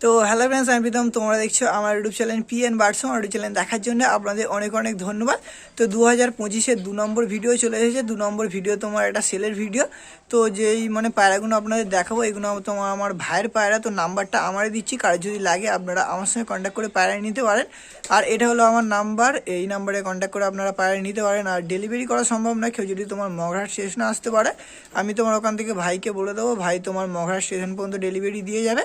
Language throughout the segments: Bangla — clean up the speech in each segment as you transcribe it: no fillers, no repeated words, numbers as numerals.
তো হ্যালো ফ্রেন্ডস, আমি প্রীতম। তোমরা দেখছো আমার ইউটিউব চ্যানেল পিএন বার্ডস। আমার ইউটিউব চ্যানেল দেখার জন্য আপনাদের অনেক অনেক ধন্যবাদ। তো 2025-এর 2 নম্বর ভিডিও চলে এসেছে। 2 নম্বর ভিডিও তোমার একটা সেলের ভিডিও। তো যেই পায়রাগুলো আপনাদের দেখাবো, এগুলো তোমার আমার ভাইয়ের পায়রা। তো নাম্বারটা আমারই দিচ্ছি, কার যদি লাগে আপনারা আমার সঙ্গে কন্ট্যাক্ট করে পায়রা নিতে পারেন। আর এটা হলো আমার নাম্বার, এই নাম্বারে কন্ট্যাক্ট করে আপনারা পায়রা নিতে পারেন। আর ডেলিভারি করা সম্ভব না, কেউ যদি তোমার মগরাহাট স্টেশনে আসতে পারে, আমি তোমার ওখান থেকে ভাইকে বলে দেবো, ভাই তোমার মগরাহাট স্টেশন পর্যন্ত ডেলিভারি দিয়ে যাবে।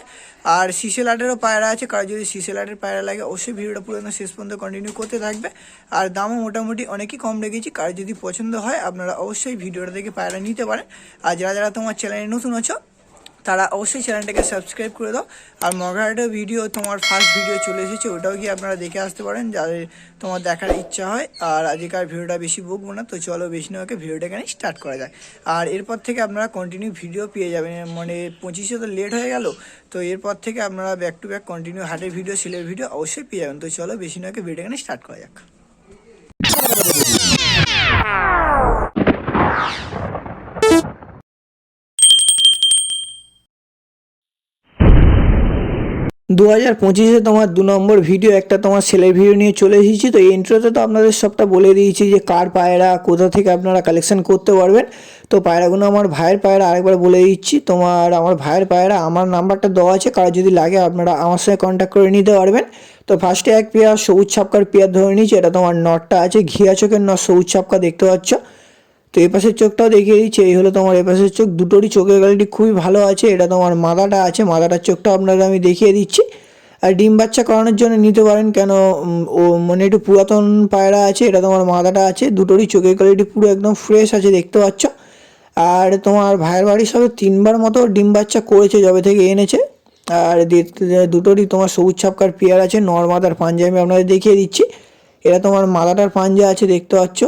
আর সিসেলাটেরও পায়রা আছে, কারো যদি সিসেলাটের পায়রা লাগে অবশ্যই ভিডিওটা পুরো শেষ পর্যন্ত কন্টিনিউ করতে থাকবে। আর দামও মোটামুটি অনেকই কম রেখেছি, কারো যদি পছন্দ হয় আপনারা অবশ্যই ভিডিওটা থেকে পায়রা নিতে পারেন। আর যারা যারা তোমার চ্যানেলে নতুন আছো তারা অবশ্যই চ্যানেলটাকে সাবস্ক্রাইব করে দাও। আর মগরাহাটের ভিডিও তোমার ফার্স্ট ভিডিও চলে এসেছে, ওটাও কি আপনারা দেখে আসতে পারেন যাদের তোমার দেখার ইচ্ছা হয়। আর আজকের ভিডিওটা বেশি বকবো না, তো চলো বেশি না ভিডিওটা এখানে স্টার্ট করা যায়। আর এরপর থেকে আপনারা কন্টিনিউ ভিডিও পেয়ে যাবেন। 25-এ তো লেট হয়ে গেল, তো এরপর থেকে আপনারা ব্যাক টু ব্যাক কন্টিনিউ হাটের ভিডিও, সেলের ভিডিও অবশ্যই পেয়ে যাবেন। তো চলো বেশি না ভিডিওটা এখানে স্টার্ট করা যাক। 2025-এ তোমার 2 নম্বর ভিডিও একটা তোমার সেলের ভিডিও নিয়ে চলে এসেছি। তো এই ইন্ট্রোতে তো আপনাদের সবটা বলে দিয়েছি যে কার পায়রা কোথা থেকে আপনারা কালেকশন করতে পারবেন। তো পায়রাগুলো আমার ভাইয়ের পায়রা, আরেকবার বলে দিচ্ছি, তোমার আমার ভাইয়ের পায়রা। আমার নাম্বারটা দেওয়া আছে, কারো যদি লাগে আপনারা আমার সঙ্গে কন্ট্যাক্ট করে নিতে পারবেন। তো ফার্স্টে এক পেয়ার সবুজ ছাপকার পেয়ার ধরে নিচ্ছি। এটা তোমার নটটা আছে ঘিয়া চোখের নট, সবুজ ছাপকা দেখতে পাচ্ছ। তো এই পাশের চোখটাও দেখিয়ে দিচ্ছি, এই হলো তোমার এ পাশের চোখ। দুটোরই চোখের কোয়ালিটি খুবই ভালো আছে। এটা তোমার মাদাটা আছে, মাদাটার চোখটা আপনাকে আমি দেখিয়ে দিচ্ছি। আর ডিম বাচ্চা করানোর জন্য নিতে পারেন, কেন ও একটু পুরাতন পায়রা আছে। এটা তোমার মাদাটা আছে, দুটোরই চোখের কোয়ালিটি পুরো একদম ফ্রেশ আছে দেখতে পাচ্ছ। আর তোমার ভাইয়ের বাড়ির সবে 3বার মতো ডিম বাচ্চা করেছে যবে থেকে এনেছে। আর দুটোরই তোমার সবুজ ছাপকার পেয়ার আছে, নর মাদার পাঞ্জা আমি আপনাদের দেখিয়ে দিচ্ছি। এটা তোমার মাদাটার পাঞ্জা আছে দেখতে পাচ্ছ,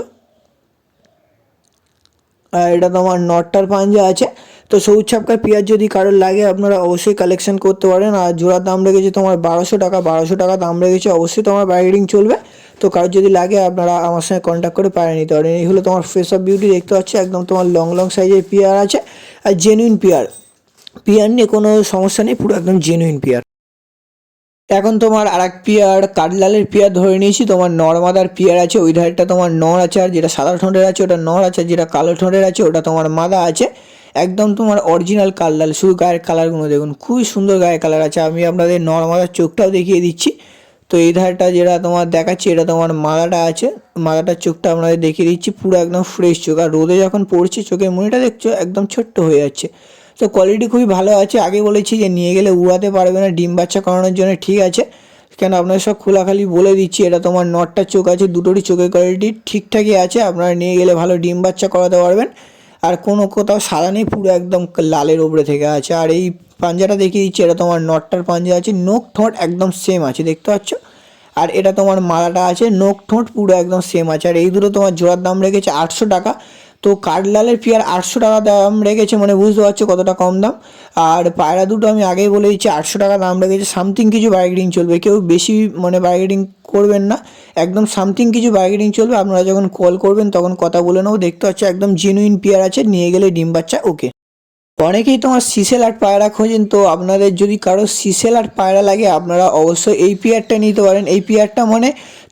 আর এটা তোমার নটটার পাঞ্জা আছে। তো সবুজ ছাপকার পেঁয়াজ যদি কারোর লাগে আপনারা অবশ্যই কালেকশন করতে পারেন। আর জোড়ার দাম রেখেছে তোমার 1200 টাকা, 1200 টাকা দাম রেখেছে। অবশ্যই তোমার বার্গেনিং চলবে। তো কারোর যদি লাগে আপনারা আমার সঙ্গে কন্ট্যাক্ট করে পায়রা নিতে পারেন। এই হলো তোমার ফেস অফ বিউটি দেখতে পাচ্ছি, একদম তোমার লং লং সাইজের পেয়ার আছে। আর জেনুইন পেয়ার, পেয়ার নিয়ে কোনো সমস্যা নেই, পুরো একদম জেনুইন পেয়ার। এখন তোমার আর এক পেয়ার কাঠলালের পেয়ার ধরে নিয়েছি। তোমার নরমাদার পেয়ার আছে, ওই ধারটা তোমার নর আছে, আর যেটা সাদা ঠোঁটের আছে ওটা নর আছে, যেটা কালো ঠোঁটের আছে ওটা তোমার মাদা আছে। একদম তোমার অরিজিনাল কাঠলাল, শুধু গায়ের কালারগুলো দেখুন, খুবই সুন্দর গায়ের কালার আছে। আমি আপনাদের নরমাদার চোখটাও দেখিয়ে দিচ্ছি। তো এই ধারটা যেটা তোমার দেখাচ্ছি এটা তোমার মাদাটা আছে, মাদাটার চোখটা আপনাদের দেখিয়ে দিচ্ছি, পুরো একদম ফ্রেশ চোখ। আর রোদে যখন পড়ছে চোখের মনিটা দেখছো একদম ছোট্ট হয়ে যাচ্ছে। তো কোয়ালিটি খুবই ভালো আছে। আগে বলেছি যে নিয়ে গেলে উড়াতে পারবে না, ডিম বাচ্চা করানোর জন্য ঠিক আছে, কেন আপনাদের সব খোলাখালি বলে দিচ্ছি। এটা তোমার নটটার চোখ আছে, দুটোরই চোখের কোয়ালিটি ঠিকঠাকই আছে, আপনারা নিয়ে গেলে ভালো ডিম বাচ্চা করাতে পারবেন। আর কোনো কোথাও সাদা নেই, পুরো একদম লালের ওপরে থেকে আছে। আর এই পাঞ্জাটা দেখিয়ে দিচ্ছি, এটা তোমার নটটার পাঞ্জা আছে, নোক ঠোঁট একদম সেম আছে দেখতে পাচ্ছ। আর এটা তোমার মালাটা আছে, নোক ঠোঁট পুরো একদম সেম আছে। আর এই দুটো তোমার জোড়ার দাম রেখেছে 800 টাকা। তো কাঠলালের পেয়ার 800 টাকা দাম রেখেছে, মানে বুঝতে পারছো কতটা কম দাম। আর পায়রা দুটো আমি আগেই বলে দিচ্ছি 800 টাকা দাম রেখেছে। সামথিং কিছু বার্গেনিং চলবে, কেউ বেশি বার্গেনিং করবেন না, একদম সামথিং কিছু বার্গেনিং চলবে। আপনারা যখন কল করবেন তখন কথা বলে নেবো। দেখতে পাচ্ছ একদম জেনুইন পেয়ার আছে, নিয়ে গেলে ডিম বাচ্চা ওকে। অনেকেই তোমার সিসেল আর্ট পায়রা খোঁজেন, তো আপনাদের যদি কারো সিসেল আর্ট পায়রা লাগে আপনারা অবশ্যই এই পেয়ারটা নিতে পারেন। এই পেয়ারটা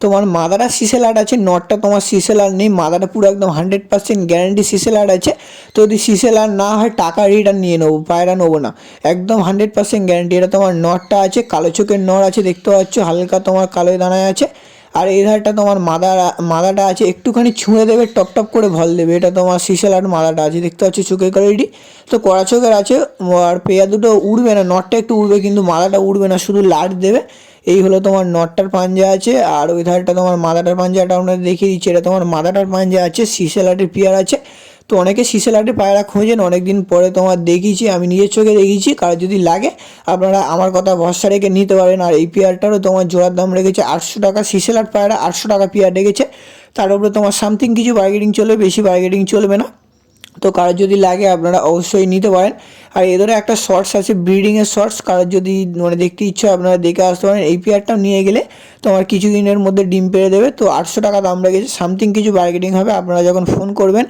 তোমার মাদাটা সিসেল আর্ট আছে, নটটা তোমার সিসেল আর্ট নেই, মাদাটা পুরো একদম 100% গ্যারান্টি সিসেল আর্ট আছে। তো যদি সিসেল আর্ট না হয় টাকা রিটার্ন নিয়ে নেবো, পায়রা নেবো না, একদম 100% গ্যারান্টি। এটা তোমার নটটা আছে, কালো চোখের নর আছে দেখতে পাচ্ছ, হালকা তোমার কালো দানায় আছে। আর এই ধারটা তোমার মাদাটা আছে, একটুখানি ছুঁড়ে দেবে টপ টপ করে ভল দেবে। এটা তোমার সিসেল আর মাদাটা আছে দেখতে পাচ্ছ চোখের কোয়ালিটি। তো কড়া চোখের আছে। আর পেয়ার দুটো উড়বে না, নটটা একটু উড়বে কিন্তু মাদাটা উড়বে না, শুধু লাট দেবে। এই হলো তোমার নটটার পাঞ্জা আছে। আর ওই ধারটা তোমার মাদাটার পাঞ্জাটা আপনাদের দেখিয়ে দিচ্ছি, এটা তোমার মাদাটার পাঞ্জা আছে, সিসেল আর্টের পেয়ার আছে। তো অনেকে সিসেল আর্টে পায়রা খোঁজেন, অনেক দিন পরে তোমার দেখিয়েছি, আমি নিজের চোখে দেখিয়েছি। কারো যদি লাগে আপনারা আমার কথা ভরসা রেখে নিতে পারেন। আর এই পেয়ারটারও তোমার জোড়ার দাম রেখেছে 800 টাকা। সিসেল আর্ট পায়রা 800 টাকা পেয়ার রেখেছে, তার উপরে তোমার সামথিং কিছু বার্গেনিং চলবে, বেশি বার্গেনিং চলবে না। তো কারোর যদি লাগে আপনারা অবশ্যই নিতে পারেন। আর এদের একটা শর্টস আছে, ব্রিডিংয়ের শর্টস, কারোর যদি দেখতে ইচ্ছা আপনারা দেখে আসতে পারেন। এই পেয়ারটাও নিয়ে গেলে তোমার কিছুদিনের মধ্যে ডিম পেড়ে দেবে। তো 800 টাকা দাম রেখেছে, সামথিং কিছু বার্গেনিং হবে। আপনারা যখন ফোন করবেন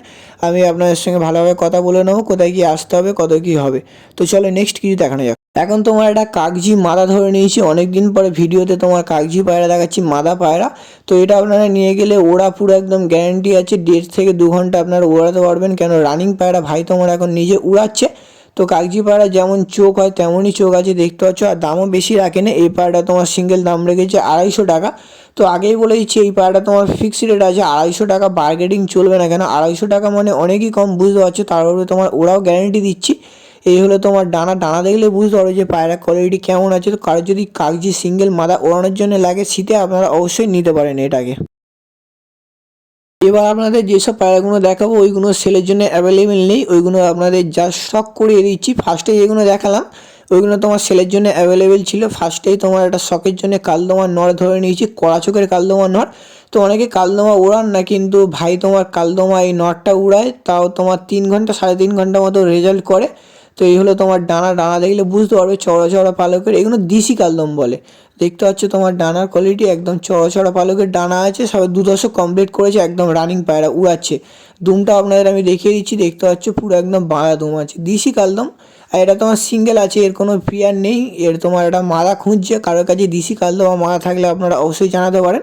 আমি আপনাদের সঙ্গে ভালোভাবে কথা বলে নেবো, কোথায় কি আসতে হবে, কত কি হবে। তো চলো নেক্সট কিছু দেখানো যাক। এখন তোমার একটা কাগজি মাদা ধরে নিয়েছি, অনেক দিন পরে ভিডিওতে তোমার কাগজি পায়রা দেখাচ্ছি, মাদা পায়রা। তো এটা আপনারা নিয়ে গেলে ওরা পুরো একদম গ্যারান্টি আছে 1.5 থেকে 2 ঘন্টা আপনারা ওড়াতে পারবেন, কেন রানিং পায়রা ভাই তোমার এখন নিজে উড়াচ্ছে। তো কাগজি পায়রা যেমন চোখ হয় তেমনই চোখ আছে, দেখতে পাচ্ছ। আর দামও বেশি রাখে না, এই পায়রাটা তোমার সিঙ্গেল দাম রেখেছে 250 টাকা। তো আগেই বলে দিচ্ছি এই পায়রাটা তোমার ফিক্সড রেট আছে 250 টাকা, বার্গেনিং চলবে না, কেন 250 টাকা মানে অনেকই কম, বুঝতে পারছো। তার উপরে তোমার ওরাও গ্যারান্টি দিচ্ছি। এই হলো তোমার ডানা দেখলে বুঝতে পারো যে পায়রা কোয়ালিটি কেমন আছে। তো কারো যদি কাগজি সিঙ্গেল মাদা ওড়ানোর জন্য লাগে শীতে, আপনারা অবশ্যই নিতে পারেন এটাকে। এবার আপনাদের যেসব পায়রাগুলো দেখাবো ওইগুলো সেলের জন্য অ্যাভেলেবেল নেই, ওইগুলো আপনাদের যা স্টক করিয়ে দিচ্ছি। ফার্স্টে যেগুলো দেখালাম ওইগুলো তোমার সেলের জন্য অ্যাভেলেবেল ছিল। ফার্স্টেই তোমার একটা শখের জন্য কালদমার নর ধরে নিয়েছি, কড়া চোখের কালদমার নর। তো অনেকে কালদমা উড়ান না, কিন্তু ভাই তোমার কালদমা এই নরটা উড়ায়, তাও তোমার 3 ঘন্টা 3.5 ঘন্টা মতো রেজাল্ট করে। তো এই হলো তোমার ডানা দেখলে বুঝতে পারবে, চড়া চড়া পালকের, এগুলো দেশি কালদম বলে। দেখতে পাচ্ছ তোমার ডানার কোয়ালিটি একদম চড়া চড়া পালকের ডানা আছে, সবাই 2 দশক কমপ্লিট করেছে, একদম রানিং পায়রা উড়াচ্ছে। দুমটা আপনাদের আমি দেখিয়ে দিচ্ছি, দেখতে পাচ্ছ পুরো একদম বাঁধা দুম আছে, দেশি কালদম। আর এটা তোমার সিঙ্গেল আছে, এর কোনো পেয়ার নেই। এর তোমার একটা মাদা খুঁজছে, কারোর কাছে দেশি কালদম বা মাদা থাকলে আপনারা অবশ্যই জানাতে পারেন।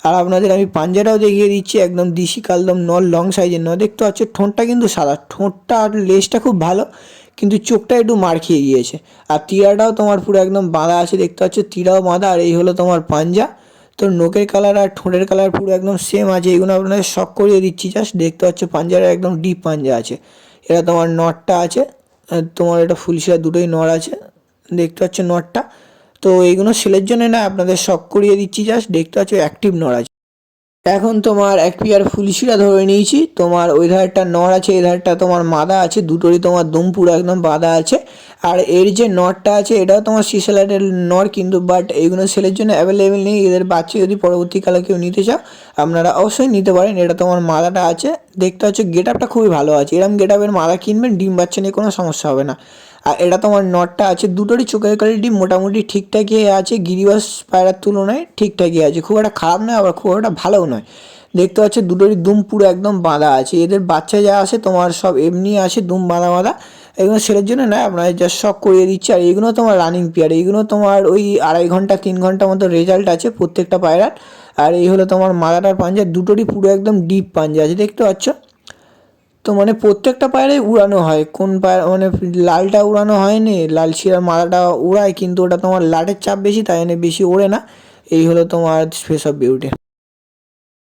আর আপনাদের আমি পাঞ্জাটাও দেখিয়ে দিচ্ছি, একদম দেশি কালদম নর, লং সাইজের নর। দেখতে পাচ্ছ ঠোঁটটা কিন্তু সাদা, ঠোঁটটা আর লেজটা খুব ভালো, কিন্তু চোখটা একটু মার খেয়ে গিয়েছে। আর তীরাটাও তোমার পুরো একদম বাঁধা আছে, দেখতে পাচ্ছ তীরাও বাঁধা। আর এই হলো তোমার পাঞ্জা। তো নোকের কালার আর ঠোঁটের কালার পুরো একদম সেম আছে, এগুলো আপনাদের শখ করিয়ে দিচ্ছি জাস্ট। দেখতে পাচ্ছ পাঞ্জাটা একদম ডিপ পাঞ্জা আছে। এটা তোমার নটটা আছে, তোমার এটা ফুলশিরা দুটোই নর আছে, দেখতে পাচ্ছ নটটা। তো এইগুলো সেলের জন্য না, আপনাদের শখ করিয়ে দিচ্ছি জাস্ট। দেখতে পাচ্ছ অ্যাক্টিভ নর আছে। এখন তোমার এক পেয়ার ফুলশিরা ধরে নিয়েছি, তোমার ওই ধারটা নর আছে, এই ধারটা তোমার মাদা আছে, দুটোরই তোমার দম পুরো একদম বাঁধা আছে। আর এর যে নরটা আছে এটাও তোমার সিসালাইটের নর, কিন্তু বাট এইগুলো সেলের জন্য অ্যাভেলেবেল নেই। এদের বাচ্চা যদি পরবর্তীকালে কেউ নিতে চাও আপনারা অবশ্যই নিতে পারেন। এটা তোমার মাদাটা আছে, দেখতে পাচ্ছ গেট আপটা খুবই ভালো আছে, এরকম গেট আপের মাদা কিনবেন, ডিম বাচ্চা নিয়ে কোনো সমস্যা হবে না। আর এটা তোমার নটটা আছে, দুটোরই চোখের কোয়ালিটি মোটামুটি ঠিকঠাকই আছে, গিরিবাস পায়রার তুলনায় ঠিকঠাকই আছে, খুব একটা খারাপ নয় আবার খুব একটা ভালোও নয়। দেখতে পাচ্ছ দুটোরই দুম পুরো একদম বাঁধা আছে, এদের বাচ্চা যা আছে তোমার সব এমনি আছে দুম বাঁধা বাঁধা। এগুলো সেলের জন্য নয়, আপনারা জাস্ট শখ করিয়ে দিচ্ছি। আর এইগুলো তোমার রানিং পেয়ার, এইগুলো তোমার ওই 2.5 ঘন্টা 3 ঘন্টা মতো রেজাল্ট আছে প্রত্যেকটা পায়রার। আর এই হলো তোমার মাদাটার পাঞ্জা, দুটোরই পুরো একদম ডিপ পাঞ্জা আছে, দেখতে পাচ্ছ। তো মানে প্রত্যেকটা পায়রাই উড়ানো হয়, কোন পায়রা মানে লালটা উড়ানো হয়নি, লাল শিরার মালাটা উড়ায়, কিন্তু ওটা তোমার লাটের চাপ বেশি, তাই জন্য বেশি ওড়ে না। এই হলো তোমার ফেস অফ বিউটি।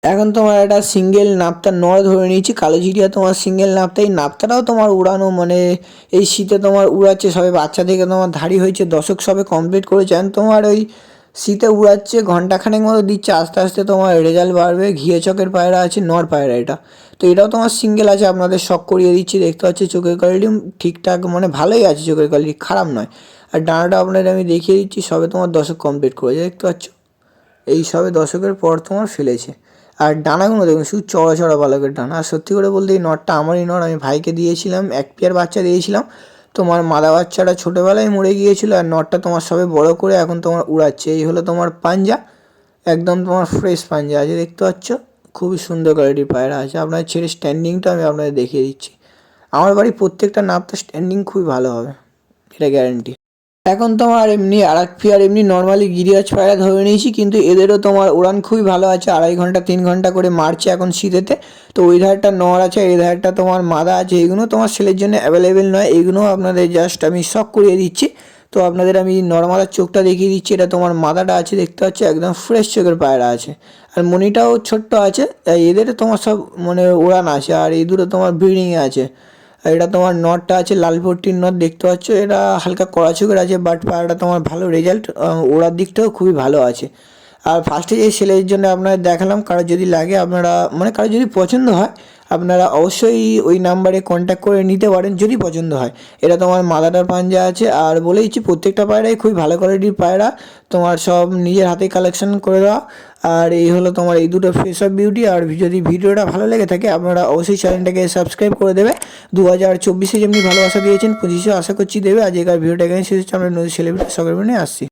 এখন তোমার একটা সিঙ্গেল নাপ্তা নর ধরে নিয়েছি, কালো ঝিরিয়া তোমার সিঙ্গেল নাপ্তা। এই নাপ্তাটাও তোমার উড়ানো মানে এই শীতে তোমার উড়াচ্ছে, সবে বাচ্চা থেকে তোমার ধাড়ি হয়েছে, দশক সবে কমপ্লিট করেছে। আর তোমার ওই শীতে উড়াচ্ছে, ঘন্টাখানেক মতো দিচ্ছে, আস্তে আস্তে তোমার রেজাল্ট বাড়বে। ঘিয়ে চকের পায়রা আছে, নর পায়রা এটা। তো এটাও তোমার সিঙ্গেল আছে, আপনাদের শখ করিয়ে দিচ্ছি। দেখতে পাচ্ছি চোখের কোয়ালিটি ঠিকঠাক মানে ভালোই আছে, চোখের কোয়ালিটি খারাপ নয়। আর ডানাটা আপনাদের আমি দেখিয়ে দিচ্ছি, সবে তোমার দশক কমপ্লিট করেছে, দেখতে পাচ্ছ। এই সবে দশকের পর তোমার ফেলেছে। আর ডানাগুলো দেখুন শুধু চড়া চড়া পালকের ডানা। আর সত্যি করে বলতে এই নটটা আমারই নর, আমি ভাইকে দিয়েছিলাম, এক পেয়ার বাচ্চা দিয়েছিলাম। তোমার মাদা বাচ্চাটা ছোটোবেলায় মরে গিয়েছিলো, আর নটটা তোমার সবে বড় করে এখন তোমার উড়াচ্ছে। এই হলো তোমার পাঞ্জা, একদম তোমার ফ্রেশ পাঞ্জা আছে, দেখতে পাচ্ছ। খুবই সুন্দর কোয়ালিটির পায়রা আছে। আপনার ছেড়ে স্ট্যান্ডিংটা আমি আপনাদের দেখিয়ে দিচ্ছি। আমার বাড়ি প্রত্যেকটা নাপটা স্ট্যান্ডিং খুবই ভালো হবে, এটা গ্যারান্টি। এখন তোমার এমনি আর এক পেয়ার এমনি নর্মালি গিরিবাজ পায়রা ধরে নিয়েছি, কিন্তু এদেরও তোমার উড়ান খুবই ভালো আছে, 2.5 ঘন্টা 3 ঘন্টা করে মারছে এখন শীতেতে। তো ওই ধারটা নর আছে, এই ধারটা তোমার মাদা আছে, এইগুলো তোমার সেলের জন্য অ্যাভেলেবেল নয়, এইগুলো আপনাদের জাস্ট আমি শখ করিয়ে দিচ্ছি। তো আপনাদের আমি নর্মালের চোখটা দেখিয়ে দিচ্ছি, এটা তোমার মাদাটা আছে, দেখতে পাচ্ছ একদম ফ্রেশ চোখের পায়রা আছে। আর মনিটাও ছোট্ট আছে, এদের তোমার সব মানে উড়ান আছে। আর এই দুটো তোমার ব্রিডিংয়ে আছে। আর এটা তোমার নটটা আছে লাল পট্টির নট, দেখতে পাচ্ছ। এটা হালকা কড়া চোখের আছে, বাট পায়রাটা তোমার ভালো রেজাল্ট, ওড়ার দিকটাও খুবই ভালো আছে। আর ফার্স্টে যে সেলের জন্য আপনাদের দেখালাম, কারো যদি লাগে আপনারা মানে কারো যদি পছন্দ হয় আপনারা অবশ্যই ওই নাম্বারে কন্ট্যাক্ট করে নিতে পারেন যদি পছন্দ হয়। এটা তোমার মাদাটার পাঞ্জা আছে। আর বলে দিচ্ছি প্রত্যেকটা পায়রাই খুবই ভালো কোয়ালিটির পায়রা, তোমার সব নিজের হাতে কালেকশন করে দেওয়া। আর এই হলো তোমার এই দুটো ফেস অফ বিউটি। আর যদি ভিডিওটা ভালো লেগে থাকে আপনারা অবশ্যই চ্যানেলটাকে সাবস্ক্রাইব করে দেবে। 2024-এ যেমনি ভালোবাসা দিয়েছেন 25-এ আশা করছি দেবে। আজকের ভিডিওটা এখানে শেষ হচ্ছে, আমরা নতুন সেলিব্রিটি সকল নিয়ে আসছি।